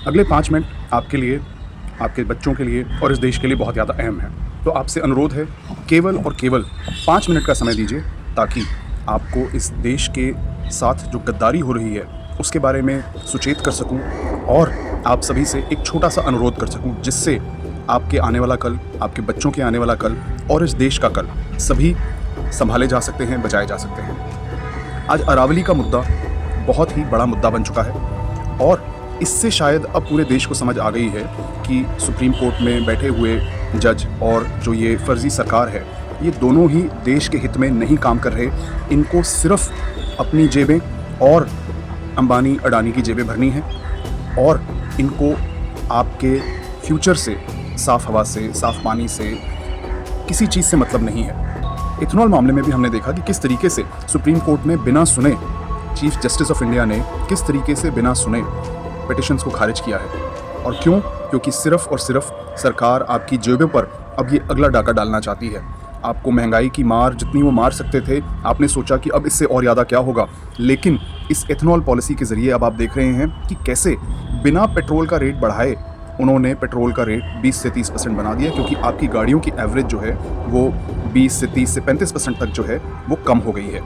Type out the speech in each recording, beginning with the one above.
अगले 5 मिनट आपके लिए, आपके बच्चों के लिए और इस देश के लिए बहुत ज़्यादा अहम है। तो आपसे अनुरोध है, केवल और केवल 5 मिनट का समय दीजिए ताकि आपको इस देश के साथ जो गद्दारी हो रही है उसके बारे में सुचेत कर सकूं और आप सभी से एक छोटा-सा अनुरोध कर सकूं, जिससे आपके आने वाला कल, आपके बच्चों के आने वाला कल और इस देश का कल सभी संभाले जा सकते हैं, बचाए जा सकते हैं। आज अरावली का मुद्दा बहुत ही बड़ा मुद्दा बन चुका है और इससे शायद अब पूरे देश को समझ आ गई है कि सुप्रीम कोर्ट में बैठे हुए जज और जो ये फर्जी सरकार है, ये दोनों ही देश के हित में नहीं काम कर रहे। इनको सिर्फ अपनी जेबें और अंबानी अडानी की जेबें भरनी है और इनको आपके फ्यूचर से, साफ़ हवा से, साफ़ पानी से, किसी चीज़ से मतलब नहीं है। इथेनॉल मामले में भी हमने देखा कि किस तरीके से सुप्रीम कोर्ट ने बिना सुने, चीफ जस्टिस ऑफ इंडिया ने किस तरीके से बिना सुने पिटिशंस को खारिज किया है। और क्यों? क्योंकि सिर्फ और सिर्फ सरकार आपकी जेबों पर अब ये अगला डाका डालना चाहती है। आपको महंगाई की मार जितनी वो मार सकते थे, आपने सोचा कि अब इससे और ज़्यादा क्या होगा, लेकिन इस एथेनॉल पॉलिसी के ज़रिए अब आप देख रहे हैं कि कैसे बिना पेट्रोल का रेट बढ़ाए उन्होंने पेट्रोल का रेट 20 से 30% बना दिया, क्योंकि आपकी गाड़ियों की एवरेज जो है वो 20 से 30 से 35% तक जो है वो कम हो गई है।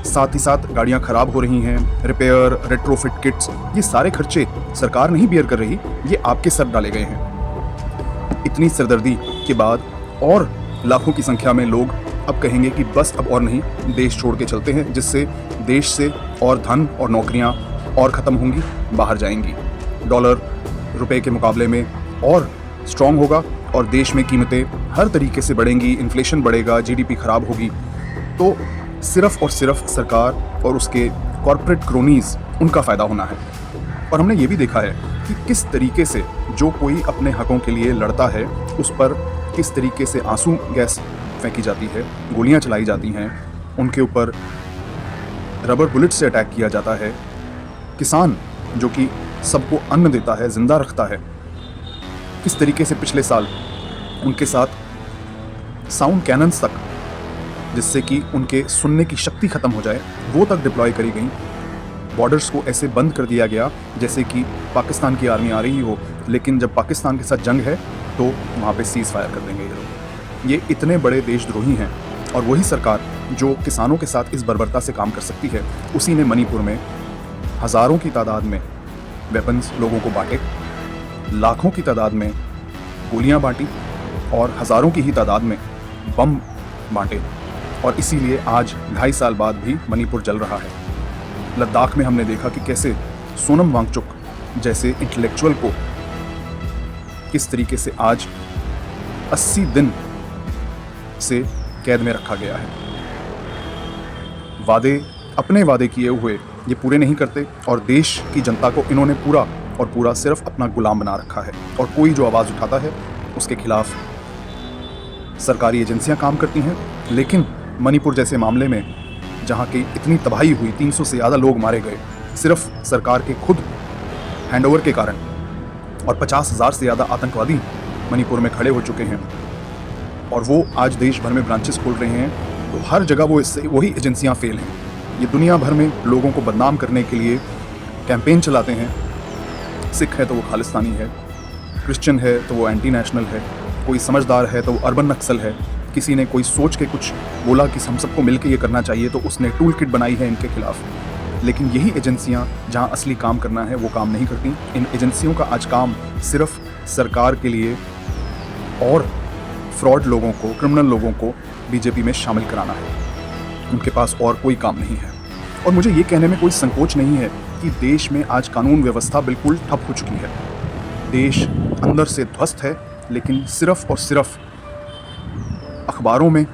साथ ही साथ गाड़ियाँ ख़राब हो रही हैं, रिपेयर, रेट्रोफिट किट्स, ये सारे खर्चे सरकार नहीं बियर कर रही, ये आपके सर डाले गए हैं। इतनी सरदर्दी के बाद और लाखों की संख्या में लोग अब कहेंगे कि बस अब और नहीं, देश छोड़ के चलते हैं, जिससे देश से और धन और नौकरियां और ख़त्म होंगी, बाहर जाएंगी। डॉलर रुपए के मुकाबले में और स्ट्रॉन्ग होगा और देश में कीमतें हर तरीके से बढ़ेंगी, इन्फ्लेशन बढ़ेगा, जीडीपी ख़राब होगी। तो सिर्फ और सिर्फ सरकार और उसके कॉरपोरेट क्रोनीज़, उनका फ़ायदा होना है। और हमने ये भी देखा है कि किस तरीके से जो कोई अपने हकों के लिए लड़ता है उस पर किस तरीके से आंसू गैस फेंकी जाती है, गोलियां चलाई जाती हैं, उनके ऊपर रबर बुलेट से अटैक किया जाता है। किसान जो कि सबको अन्न देता है, जिंदा रखता है, किस तरीके से पिछले साल उनके साथ साउंड कैनन्स तक, जिससे कि उनके सुनने की शक्ति ख़त्म हो जाए, वो तक डिप्लॉय करी गई। बॉर्डर्स को ऐसे बंद कर दिया गया जैसे कि पाकिस्तान की आर्मी आ रही हो, लेकिन जब पाकिस्तान के साथ जंग है तो वहाँ पे सीज़ फायर कर देंगे ये लोग। ये इतने बड़े देशद्रोही हैं और वही सरकार जो किसानों के साथ इस बर्बरता से काम कर सकती है, उसी ने मणिपुर में हज़ारों की तादाद में वेपन्स लोगों को बांटे, लाखों की तादाद में गोलियां बांटी और हज़ारों की ही तादाद में बम बांटे। और इसीलिए आज 2.5 साल बाद भी मणिपुर जल रहा है। लद्दाख में हमने देखा कि कैसे सोनम वांगचुक जैसे इंटेलेक्चुअल को किस तरीके से आज 80 दिन से कैद में रखा गया है। अपने वादे किए हुए ये पूरे नहीं करते और देश की जनता को इन्होंने पूरा और पूरा सिर्फ अपना गुलाम बना रखा है। और कोई जो आवाज़ उठाता है उसके खिलाफ सरकारी एजेंसियां काम करती हैं। लेकिन मणिपुर जैसे मामले में जहां की इतनी तबाही हुई, 300 से ज़्यादा लोग मारे गए सिर्फ सरकार के खुद हैंडओवर के कारण, और 50,000 से ज़्यादा आतंकवादी मणिपुर में खड़े हो चुके हैं और वो आज देश भर में ब्रांचेस खोल रहे हैं। तो हर जगह वही एजेंसियां फेल हैं। ये दुनिया भर में लोगों को बदनाम करने के लिए कैंपेन चलाते हैं। सिख है तो वो खालिस्तानी है, क्रिश्चियन है तो वो एंटी नेशनल है, कोई समझदार है तो वो अर्बन नक्सल है, किसी ने कोई सोच के कुछ बोला कि हम सबको मिलकर ये करना चाहिए तो उसने टूल किट बनाई है इनके खिलाफ। लेकिन यही एजेंसियां जहां असली काम करना है वो काम नहीं करती। इन एजेंसियों का आज काम सिर्फ सरकार के लिए और फ्रॉड लोगों को, क्रिमिनल लोगों को बीजेपी में शामिल कराना है। उनके पास और कोई काम नहीं है। और मुझे ये कहने में कोई संकोच नहीं है कि देश में आज कानून व्यवस्था बिल्कुल ठप हो चुकी है। देश अंदर से ध्वस्त है, लेकिन सिर्फ और सिर्फ अखबारों में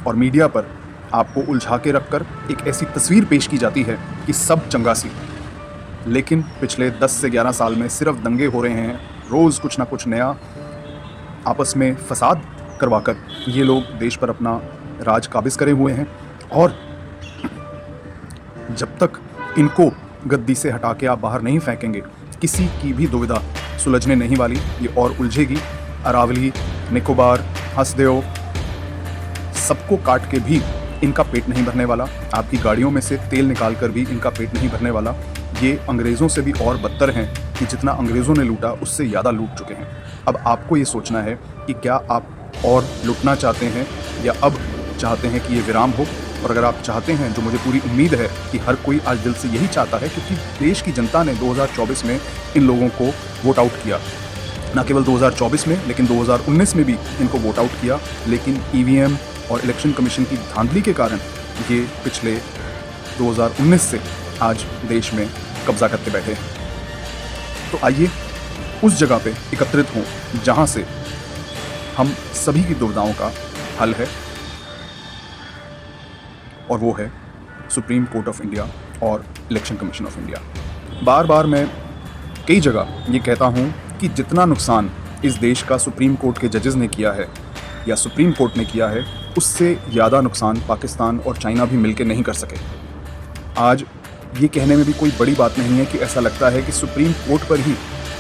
और मीडिया पर आपको उलझा के रखकर एक ऐसी तस्वीर पेश की जाती है कि सब चंगा सी। लेकिन पिछले 10 से 11 साल में सिर्फ दंगे हो रहे हैं, रोज़ कुछ ना कुछ नया आपस में फसाद करवाकर ये लोग देश पर अपना राज काबिज करे हुए हैं। और जब तक इनको गद्दी से हटा के आप बाहर नहीं फेंकेंगे, किसी की भी दुविधा सुलझने नहीं वाली, ये और उलझेगी। अरावली, निकोबार, हंसदेव, सबको काट के भी इनका पेट नहीं भरने वाला। आपकी गाड़ियों में से तेल निकाल कर भी इनका पेट नहीं भरने वाला। ये अंग्रेज़ों से भी और बदतर हैं कि जितना अंग्रेज़ों ने लूटा उससे ज़्यादा लूट चुके हैं। अब आपको ये सोचना है कि क्या आप और लूटना चाहते हैं या अब चाहते हैं कि ये विराम हो। और अगर आप चाहते हैं, जो मुझे पूरी उम्मीद है कि हर कोई आज दिल से यही चाहता है, क्योंकि देश की जनता ने 2024 में इन लोगों को वोट आउट किया, न केवल 2024 में लेकिन 2019 में भी इनको वोट आउट किया, लेकिन ईवीएम और इलेक्शन कमीशन की धांधली के कारण ये पिछले 2019 से आज देश में कब्जा करके बैठे हैं। तो आइए उस जगह पे एकत्रित हों जहां से हम सभी की दुविधाओं का हल है, और वो है सुप्रीम कोर्ट ऑफ इंडिया और इलेक्शन कमीशन ऑफ इंडिया। बार बार मैं कई जगह ये कहता हूँ कि जितना नुकसान इस देश का सुप्रीम कोर्ट के जजेस ने किया है या सुप्रीम कोर्ट ने किया है, उससे ज़्यादा नुकसान पाकिस्तान और चाइना भी मिलकर नहीं कर सके। आज ये कहने में भी कोई बड़ी बात नहीं है कि ऐसा लगता है कि सुप्रीम कोर्ट पर ही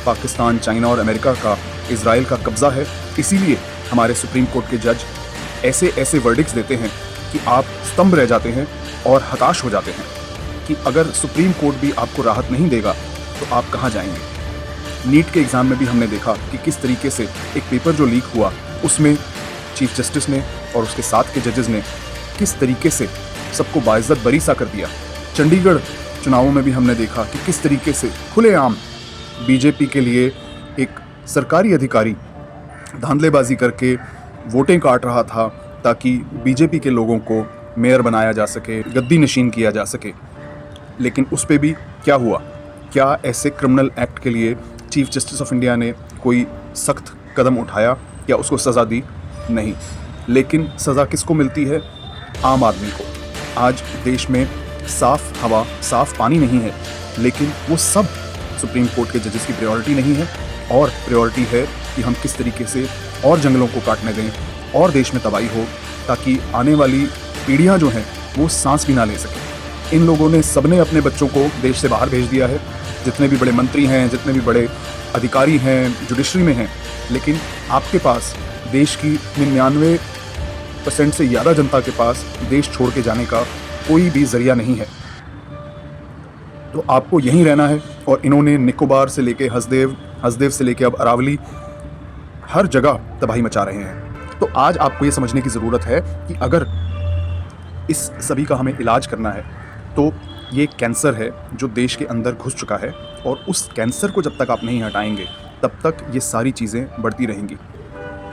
पाकिस्तान, चाइना और अमेरिका का, इजराइल का कब्ज़ा है। इसीलिए हमारे सुप्रीम कोर्ट के जज ऐसे ऐसे वर्डिक्ट्स देते हैं कि आप स्तंभ रह जाते हैं और हताश हो जाते हैं कि अगर सुप्रीम कोर्ट भी आपको राहत नहीं देगा तो आप कहाँ जाएंगे। नीट के एग्ज़ाम में भी हमने देखा कि किस तरीके से एक पेपर जो लीक हुआ उसमें चीफ जस्टिस ने और उसके साथ के जजेस ने किस तरीके से सबको बाइज्जत बरी सा कर दिया। चंडीगढ़ चुनावों में भी हमने देखा कि किस तरीके से खुलेआम बीजेपी के लिए एक सरकारी अधिकारी धांधलेबाजी करके वोटें काट रहा था ताकि बीजेपी के लोगों को मेयर बनाया जा सके, गद्दी नशीन किया जा सके। लेकिन उस पे भी क्या हुआ? क्या ऐसे क्रिमिनल एक्ट के लिए चीफ जस्टिस ऑफ इंडिया ने कोई सख्त कदम उठाया या उसको सज़ा दी? नहीं। लेकिन सज़ा किसको मिलती है? आम आदमी को। आज देश में साफ़ हवा, साफ़ पानी नहीं है, लेकिन वो सब सुप्रीम कोर्ट के जजेस की प्रायोरिटी नहीं है, और प्रायोरिटी है कि हम किस तरीके से और जंगलों को काटने दें और देश में तबाही हो, ताकि आने वाली पीढ़ियां जो हैं वो सांस भी ना ले सकें। इन लोगों ने सबने अपने बच्चों को देश से बाहर भेज दिया है, जितने भी बड़े मंत्री हैं, जितने भी बड़े अधिकारी हैं, जुडिशरी में हैं। लेकिन आपके पास, देश की 99% से ज़्यादा जनता के पास देश छोड़ के जाने का कोई भी जरिया नहीं है। तो आपको यहीं रहना है, और इन्होंने निकोबार से लेके हसदेव, हसदेव से लेके अब अरावली, हर जगह तबाही मचा रहे हैं। तो आज आपको ये समझने की ज़रूरत है कि अगर इस सभी का हमें इलाज करना है तो ये कैंसर है जो देश के अंदर घुस चुका है, और उस कैंसर को जब तक आप नहीं हटाएंगे तब तक ये सारी चीज़ें बढ़ती रहेंगी।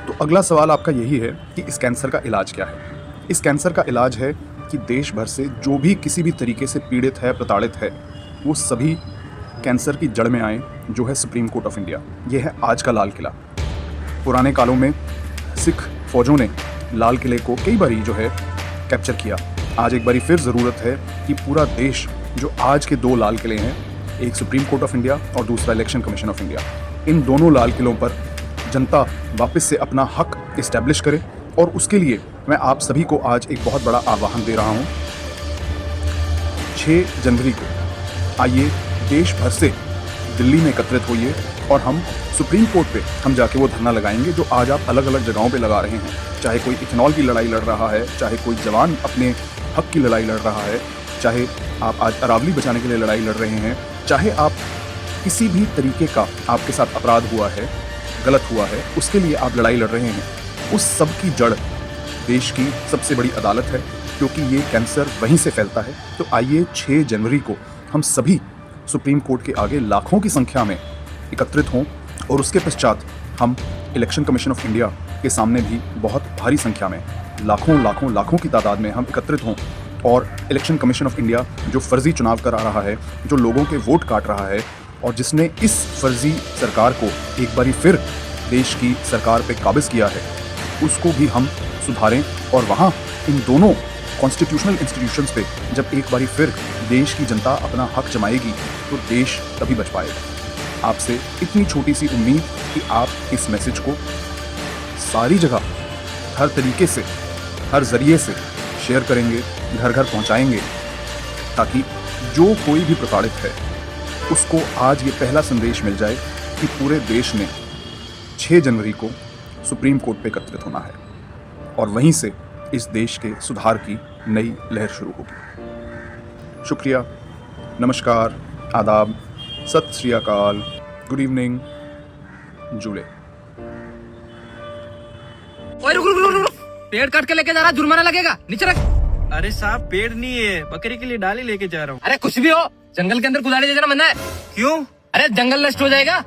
तो अगला सवाल आपका यही है कि इस कैंसर का इलाज क्या है? इस कैंसर का इलाज है कि देश भर से जो भी किसी भी तरीके से पीड़ित है, प्रताड़ित है, वो सभी कैंसर की जड़ में आए, जो है सुप्रीम कोर्ट ऑफ इंडिया। ये है आज का लाल किला। पुराने कालों में सिख फौजों ने लाल किले को कई बारी जो है कैप्चर किया। आज एक बारी फिर ज़रूरत है कि पूरा देश, जो आज के दो लाल किले हैं, एक सुप्रीम कोर्ट ऑफ इंडिया और दूसरा इलेक्शन कमीशन ऑफ इंडिया, इन दोनों लाल किलों पर जनता वापस से अपना हक इस्टेब्लिश करे। और उसके लिए मैं आप सभी को आज एक बहुत बड़ा आह्वान दे रहा हूँ। 6 जनवरी को आइए देश भर से दिल्ली में एकत्रित होइए, और हम सुप्रीम कोर्ट पे हम जाके वो धरना लगाएंगे जो आज आप अलग अलग जगहों पे लगा रहे हैं। चाहे कोई इथेनॉल की लड़ाई लड़ रहा है, चाहे कोई जवान अपने हक की लड़ाई लड़ रहा है, चाहे आप आज अरावली बचाने के लिए लड़ाई लड़ रहे हैं, चाहे आप किसी भी तरीके का आपके साथ अपराध हुआ है, गलत हुआ है, उसके लिए आप लड़ाई लड़ रहे हैं, उस सब की जड़ देश की सबसे बड़ी अदालत है, क्योंकि ये कैंसर वहीं से फैलता है। तो आइए 6 जनवरी को हम सभी सुप्रीम कोर्ट के आगे लाखों की संख्या में एकत्रित हों, और उसके पश्चात हम इलेक्शन कमीशन ऑफ इंडिया के सामने भी बहुत भारी संख्या में, लाखों की तादाद में हम एकत्रित हों, और इलेक्शन कमीशन ऑफ इंडिया जो फर्जी चुनाव करा रहा है, जो लोगों के वोट काट रहा है, और जिसने इस फर्जी सरकार को एक बारी फिर देश की सरकार पे काबिज किया है, उसको भी हम सुधारें। और वहाँ इन दोनों कॉन्स्टिट्यूशनल इंस्टीट्यूशंस पे जब एक बारी फिर देश की जनता अपना हक जमाएगी तो देश तभी बच पाएगा। आपसे इतनी छोटी सी उम्मीद कि आप इस मैसेज को सारी जगह, हर तरीके से, हर ज़रिए से शेयर करेंगे, घर घर पहुंचाएंगे, ताकि जो कोई भी प्रताड़ित है उसको आज ये पहला संदेश मिल जाए कि पूरे देश ने 6 जनवरी को सुप्रीम कोर्ट पे एकत्रित होना है, और वहीं से इस देश के सुधार की नई लहर शुरू होगी। शुक्रिया, नमस्कार, आदाब, सत श्री अकाल, गुड इवनिंग जूले। ओए रुक रुक रुक रुक, पेड़ काट के लेके जा रहा, जुर्माना लगेगा, नीचे रख। अरे साहब पेड़ नहीं है, बकरी के लिए डाली लेके जा रहा हूँ। अरे कुछ भी हो, जंगल के अंदर कुदाड़ी ले जाना मना है। क्यों? अरे जंगल नष्ट हो जाएगा।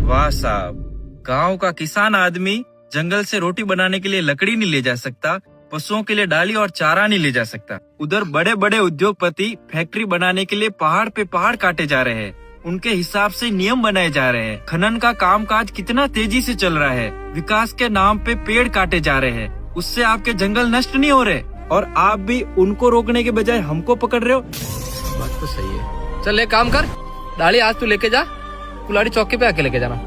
वाह साहब, गांव का किसान आदमी जंगल से रोटी बनाने के लिए लकड़ी नहीं ले जा सकता, पशुओं के लिए डाली और चारा नहीं ले जा सकता। उधर बड़े बड़े उद्योगपति फैक्ट्री बनाने के लिए पहाड़ पे पहाड़ काटे जा रहे हैं, उनके हिसाब से नियम बनाए जा रहे हैं। खनन का कामकाज कितना तेजी से चल रहा है, विकास के नाम पे पेड़ काटे जा रहे हैं, उससे आपके जंगल नष्ट नहीं हो रहे और आप भी उनको रोकने के बजाय हमको पकड़ रहे हो। बात तो सही है। चल एक काम कर, डाली आज तू लेके जा, कुलाड़ी चौकी पे आके लेके जाना।